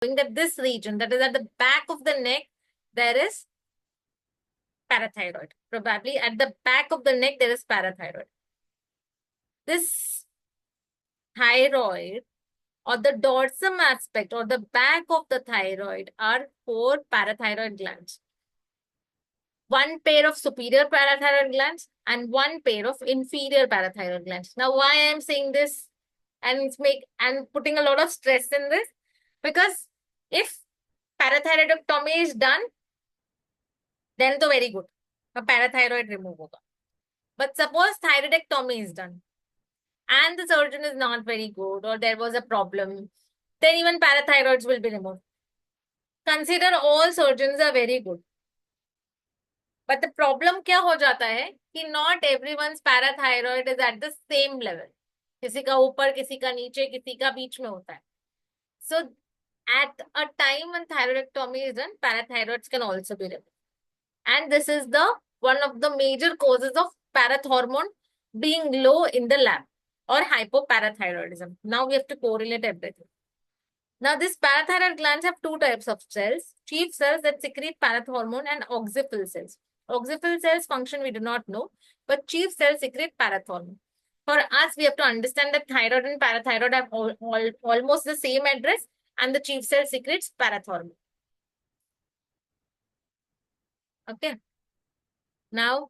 that this region, that is at the back of the neck, there is parathyroid. Probably at the back of the neck, there is parathyroid. This thyroid or the dorsum aspect or the back of the thyroid are 4 parathyroid glands. 1 pair of superior parathyroid glands and 1 pair of inferior parathyroid glands. Now, why I am saying this and putting a lot of stress in this? Because if parathyroidectomy is done, then तो very good. A parathyroid remove होगा. But suppose thyroidectomy is done and the surgeon is not very good or there was a problem, then even parathyroids will be removed. Consider all surgeons are very good. But the problem क्या हो जाता है कि not everyone's parathyroid is at the same level. किसी का ऊपर, किसी का नीचे, किसी का बीच में होता है. So at a time when thyroidectomy is done, parathyroids can also be removed. And this is the one of the major causes of parathormone being low in the lab or hypoparathyroidism. Now we have to correlate everything. Now, these parathyroid glands have 2 types of cells: chief cells that secrete parathormone and oxyphil cells. Oxyphil cells function we do not know, but chief cells secrete parathormone. For us, we have to understand that thyroid and parathyroid have almost the same address, and the chief cell secretes parathormone. Okay. Now,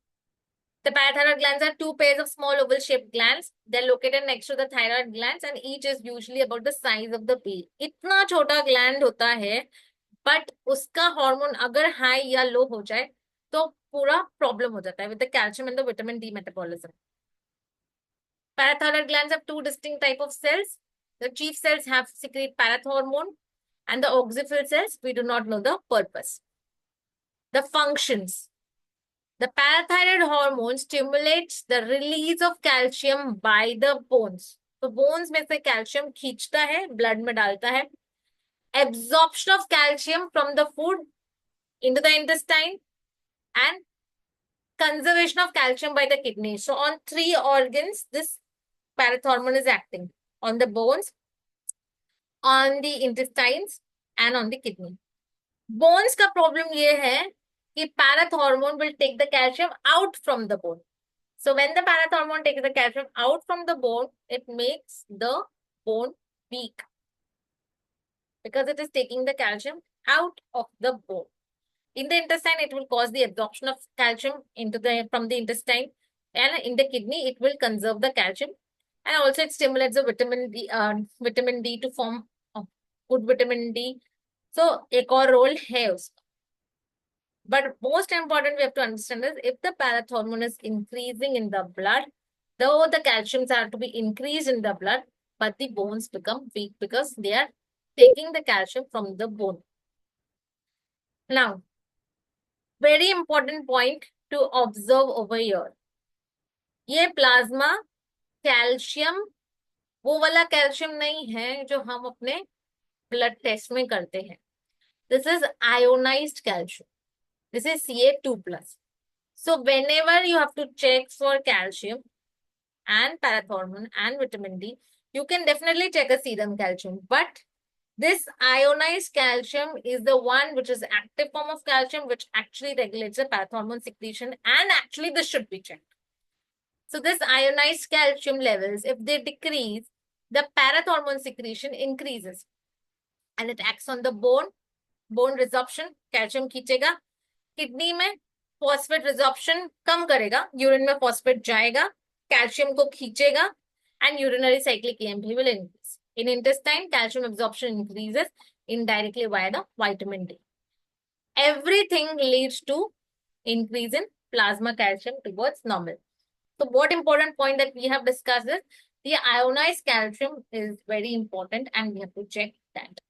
the parathyroid glands are 2 pairs of small oval-shaped glands. They're located next to the thyroid glands, and each is usually about the size of the pea. इतना छोटा gland होता है, but उसका hormone अगर high या low हो जाए, तो पूरा problem हो जाता है with the calcium and the vitamin D metabolism. Parathyroid glands have 2 distinct type of cells. The chief cells have secrete parathormone, and the oxyphil cells, we do not know the purpose. The functions. The parathyroid hormone stimulates the release of calcium by the bones. तो bones में से calcium खींचता है, blood में डालता है. Absorption of calcium from the food into the intestine and conservation of calcium by the kidney. So on 3 organs, this parathormone is acting: on the bones, on the intestines, and on the kidney. Bones का problem ये है कि parathormone will take the calcium out from the bone. So when the parathormone takes the calcium out from the bone, it makes the bone weak because it is taking the calcium out of the bone. In the intestine, it will cause the absorption of calcium from the intestine, and in the kidney, it will conserve the calcium, and also it stimulates the vitamin D to form good vitamin D. So एक और role है उसका. But most important we have to understand is if the parathormone is increasing in the blood, though the calciums are to be increased in the blood, but the bones become weak because they are taking the calcium from the bone. Now, very important point to observe over here. ये plasma calcium वो वाला calcium नहीं है जो हम अपने blood test में करते हैं. This is ionized calcium. This is Ca2+. So whenever you have to check for calcium and parathormone and vitamin D, you can definitely check a serum calcium. But this ionized calcium is the one which is active form of calcium, which actually regulates the parathormone secretion, and actually this should be checked. So this ionized calcium levels, if they decrease, the parathormone secretion increases and it acts on the bone resorption, calcium खींचेगा. Kidney में phosphate resorption कम करेगा, urine में phosphate जाएगा, calcium को खींचेगा, and urinary cyclic EMP will increase. In intestine, calcium absorption increases indirectly via the vitamin D. Everything leads to increase in plasma calcium towards normal. So what important point that we have discussed is the ionized calcium is very important and we have to check that.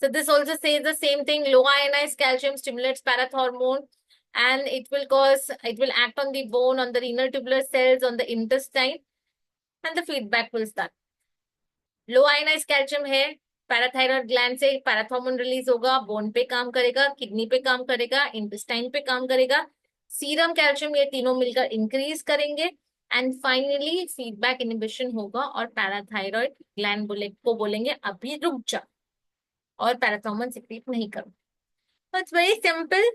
So this also says the same thing. Low ionized calcium stimulates parathormone and it will act on the bone, on the renal tubular cells, on the intestine, and the feedback will start. Low ionized calcium है, parathyroid gland से parathormone release होगा, bone पे काम करेगा, kidney पे काम करेगा, intestine पे काम करेगा, सीरम कैल्शियम, ये तीनों मिलकर इंक्रीज करेंगे एंड फाइनली फीडबैक इनहिबिशन होगा और पैराथायरॉयड ग्लैंड को बोलेंगे अभी रुक जा. और पैराथॉर्मोन सिक्रीट नहीं करूँ. So it's very simple,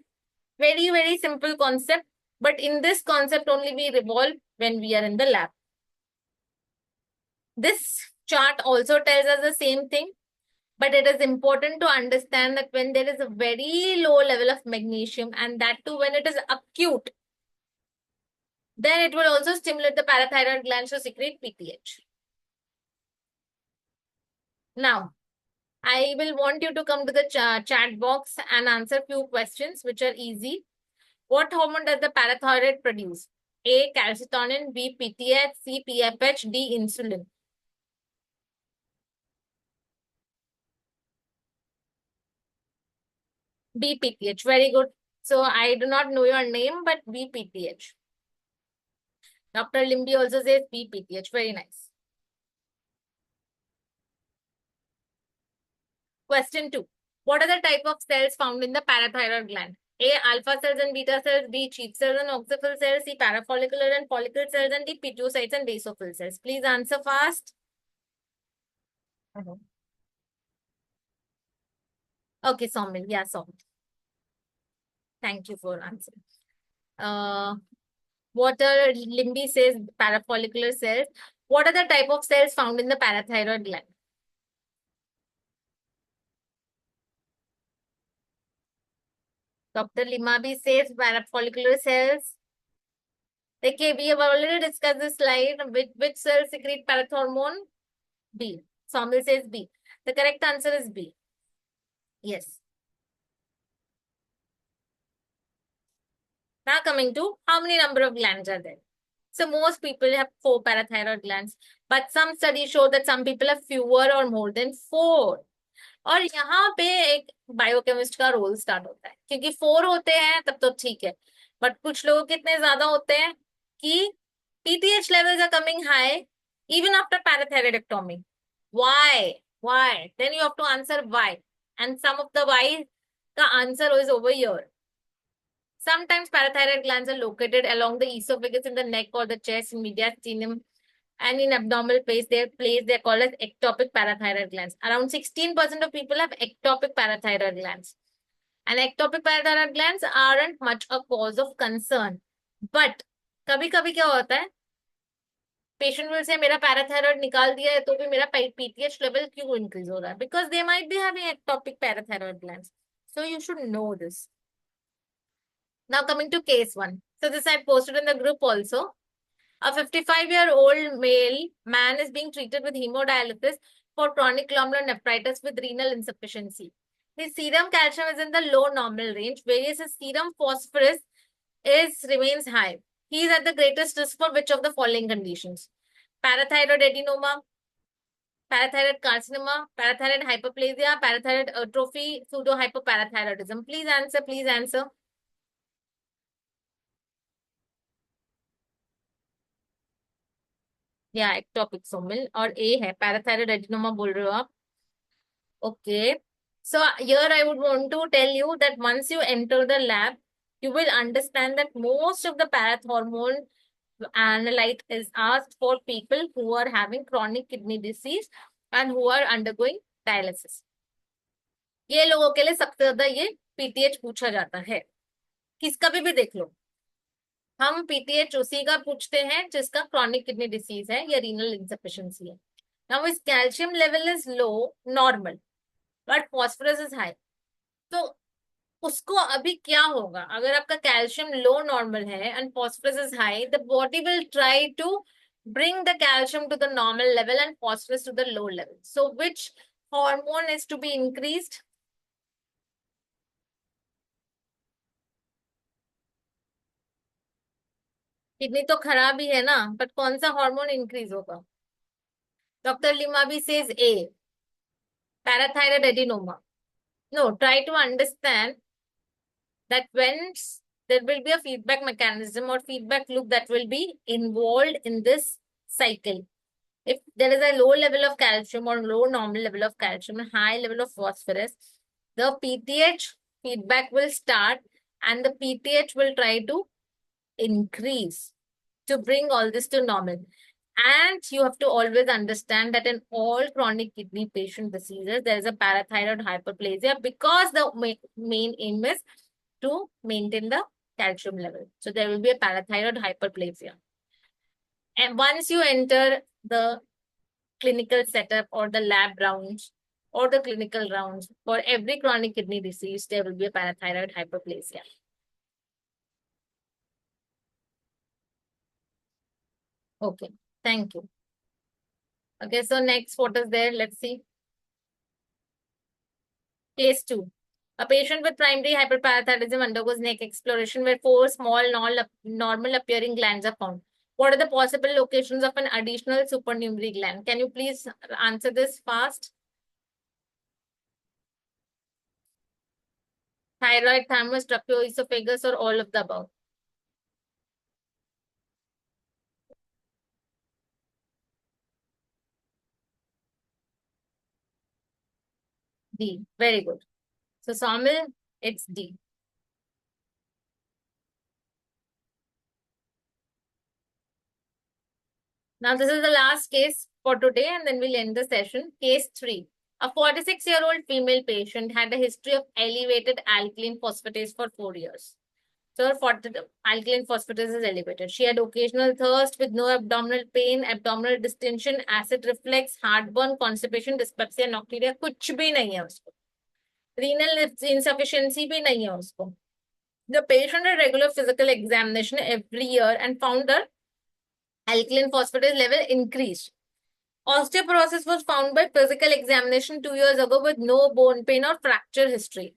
very simple concept. But in this concept only we revolve when we are in the lab. This chart also tells us the same thing, but it is important to understand that when there is a very low level of magnesium, and that too when it is acute, then it will also stimulate the parathyroid glands to secrete PTH. Now, I will want you to come to the chat box and answer few questions which are easy. What hormone does the parathyroid produce? A. Calcitonin, B. PTH, C. PFH, D. Insulin. B. PTH. Very good. So I do not know your name, but B. PTH. Dr. Limby also says B. PTH. Very nice. Question 2. What are the type of cells found in the parathyroid gland? A. Alpha cells and beta cells. B. Chief cells and oxyphil cells. C. Parafollicular and follicle cells. And D. Pituocytes and basophil cells. Please answer fast. Okay, Soumil. Yeah, Soumil. Thank you for answering. Water Limby says parafollicular cells. What are the type of cells found in the parathyroid gland? Dr. Limabi says parafollicular cells. Okay, we have already discussed this slide. Which cells secrete parathormone? B. Soumil says B. The correct answer is B. Yes. Now coming to how many number of glands are there? So most people have 4 parathyroid glands, but some studies show that some people have fewer or more than 4. और यहाँ पे एक biochemist का role start होता है, क्योंकि 4 होते हैं तब तो ठीक है, बट कुछ लोग कितने ज्यादा होते हैं कि PTH levels are coming high even after parathyroidectomy. Why? Then you have to answer why, and some of the why का answer is over here. Sometimes parathyroid glands are located along the esophagus in the neck or the chest, in mediastinum, and in abdominal place. They're called as ectopic parathyroid glands. Around 16% of people have ectopic parathyroid glands. And ectopic parathyroid glands aren't much a cause of concern. But कभी कभी क्या होता है, patient will say मेरा parathyroid निकाल दिया है तो भी मेरा PTH लेवल क्यों इंक्रीज हो रहा है? Because they might be having ectopic parathyroid glands. So you should know this. Now coming to case 1. So this I posted in the group also. A 55-year-old male man is being treated with hemodialysis for chronic glomerular nephritis with renal insufficiency. His serum calcium is in the low normal range, whereas his serum phosphorus remains high. He is at the greatest risk for which of the following conditions? Parathyroid adenoma, parathyroid carcinoma, parathyroid hyperplasia, parathyroid atrophy, pseudohypoparathyroidism. Please answer, please answer. या ectopic Somil और ए है parathyroid adenoma बोल रहे हो आप. Okay. So here I would want to tell you that once you enter the lab, you will understand that most of the parathormone analyte is asked for people who are having chronic kidney disease and who are undergoing dialysis. ये लोगों के लिए सबसे ज्यादा ये PTH पूछा जाता है. किसका भी देख लो, हम PTH उसी का पूछते हैं जिसका chronic kidney disease है या renal insufficiency है. Now his calcium level is low, normal, but phosphorus is high. तो उसको अभी क्या होगा अगर आपका कैल्शियम लो नॉर्मल है and phosphorus is high? The body will try to bring the calcium to the normal level and phosphorus to the low level. So which hormone is to be increased? Kidney तो खराब ही है ना, but कौन सा hormone increase होगा? Doctor लिमाबी says a, parathyroid adenoma. No, try to understand that when there will be a feedback mechanism or feedback loop that will be involved in this cycle. If there is a low level of calcium or low normal level of calcium and high level of phosphorus, the PTH feedback will start and the PTH will try to increase to bring all this to normal. And you have to always understand that in all chronic kidney patient diseases, there is a parathyroid hyperplasia because the main aim is to maintain the calcium level. So there will be a parathyroid hyperplasia. And once you enter the clinical setup or the lab rounds or the clinical rounds, for every chronic kidney disease, there will be a parathyroid hyperplasia. Okay, thank you. Okay, so next, what is there? Let's see. Case 2. A patient with primary hyperparathyroidism undergoes neck exploration where four small normal appearing glands are found. What are the possible locations of an additional supernumerary gland? Can you please answer this fast? Thyroid, thymus, trapezoesophagus, or all of the above? D. Very good. So, Somil, it's D. Now, this is the last case for today, and then we'll end the session. Case 3. A 46-year-old female patient had a history of elevated alkaline phosphatase for 4 years. So her alkaline phosphatase is elevated. She had occasional thirst with no abdominal pain, abdominal distension, acid reflux, heartburn, constipation, dyspepsia, nocturia. कुछ भी नहीं है उसको. Renal insufficiency भी नहीं है उसको. The patient had regular physical examination every year and found her alkaline phosphatase level increased. Osteoporosis was found by physical examination 2 years ago with no bone pain or fracture history.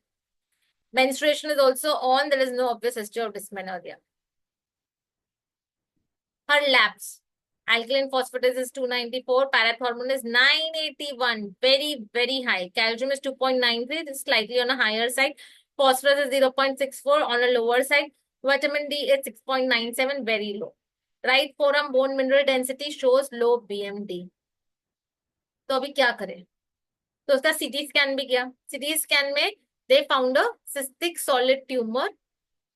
Menstruation is also on. There is no obvious history of dysmenorrhea. Her labs. Alkaline phosphatase is 294. Parathormone is 981. Very, very high. Calcium is 2.93. This is slightly on a higher side. Phosphorus is 0.64 on a lower side. Vitamin D is 6.97. Very low. Right forearm bone mineral density shows low BMD. तो अभी क्या करें? तो उसका CT scan भी किया. CT scan में they found a cystic solid tumor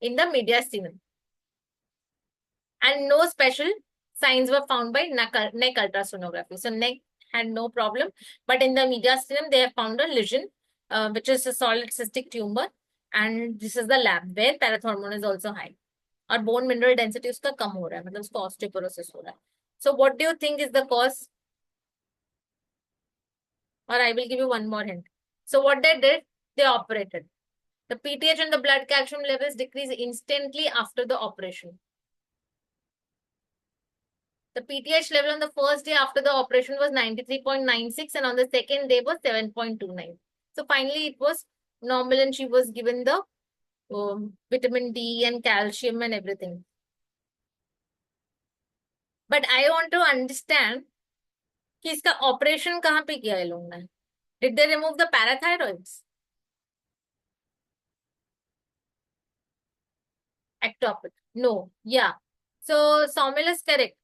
in the mediastinum. And no special signs were found by neck ultrasonography. So neck had no problem, but in the mediastinum they have found a lesion, which is a solid cystic tumor, and this is the lab where parathormone is also high. और bone mineral density उसका कम हो रहा है, मतलब उसको osteoporosis हो रहा है. So what do you think is the cause? Or I will give you one more hint. So what they did, they operated. The PTH and the blood calcium levels decrease instantly after the operation. The PTH level on the first day after the operation was 93.96 and on the second day was 7.29. So finally it was normal and she was given the vitamin D and calcium and everything. But I want to understand कि इसका operation कहाँ पे किया है लोगों ने? Did they remove the parathyroids? Ectopic. No. Yeah. So Saumil is correct.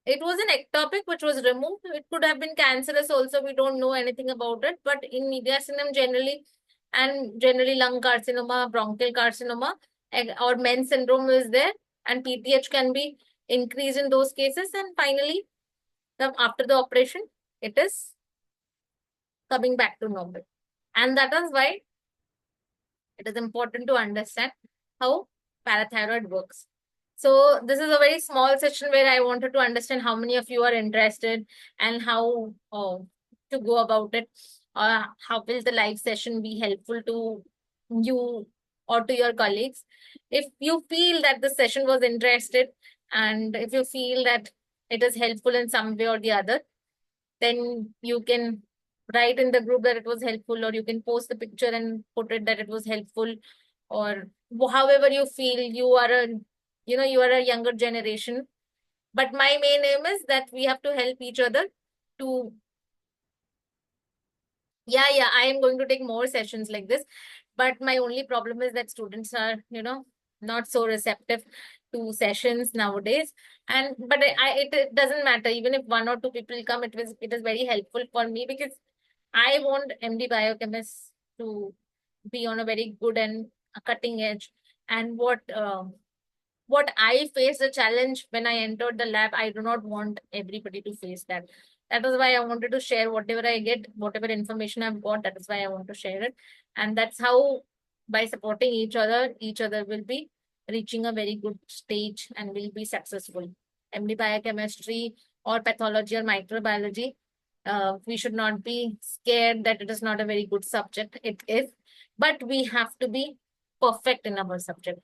It was an ectopic which was removed. It could have been cancerous also. We don't know anything about it. But in mediastinum generally, and generally lung carcinoma, bronchial carcinoma, or Men's syndrome is there. And PTH can be increased in those cases. And finally, after the operation, it is coming back to normal. And that is why it is important to understand how parathyroid works. So this is a very small session where I wanted to understand how many of you are interested and how to go about it. How will the live session be helpful to you or to your colleagues? If you feel that the session was interested and if you feel that it is helpful in some way or the other, then you can write in the group that it was helpful, or you can post the picture and put it that it was helpful, or however you feel. You are a you are a younger generation, but my main aim is that we have to help each other to yeah, I am going to take more sessions like this, but my only problem is that students are not so receptive to sessions nowadays. And but it doesn't matter even if one or two people come. It is very helpful for me because I want MD biochemists to be on a very good and a cutting edge. And what what I faced a challenge when I entered the lab. I do not want everybody to face that. That is why I wanted to share whatever I get, whatever information I've got. That is why I want to share it. And that's how, by supporting each other will be reaching a very good stage and will be successful. MD biochemistry or pathology or microbiology, we should not be scared that it is not a very good subject. It is, but we have to be perfect in our subject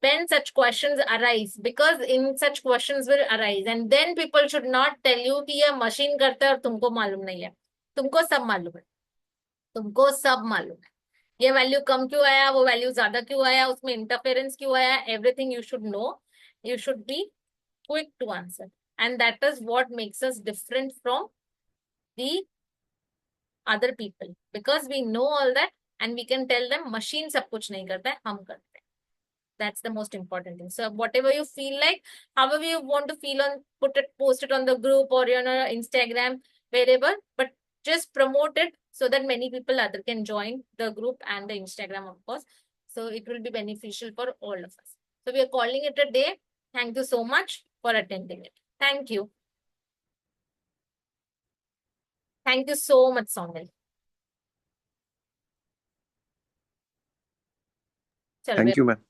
when such questions arise, because in such questions will arise, and then people should not tell you कि ये machine करता है और तुमको मालूम नहीं है. तुमको सब मालूम है. तुमको सब मालूम है. ये वैल्यू कम क्यों आया, वो वैल्यू ज्यादा क्यों आया, उसमें इंटरफेरेंस क्यों आया, everything you should know. You should be quick to answer, and that is what makes us different from the other people, because we know all that and we can tell them machine सब कुछ नहीं करता है, हम करते हैं. That's the most important thing. So whatever you feel like, however you want to feel on, post it on the group or Instagram, wherever, but just promote it so that many people other can join the group and the Instagram, of course. So it will be beneficial for all of us. So we are calling it a day. Thank you so much for attending it. Thank you. Thank you so much, Sonal. Thank you, ma'am.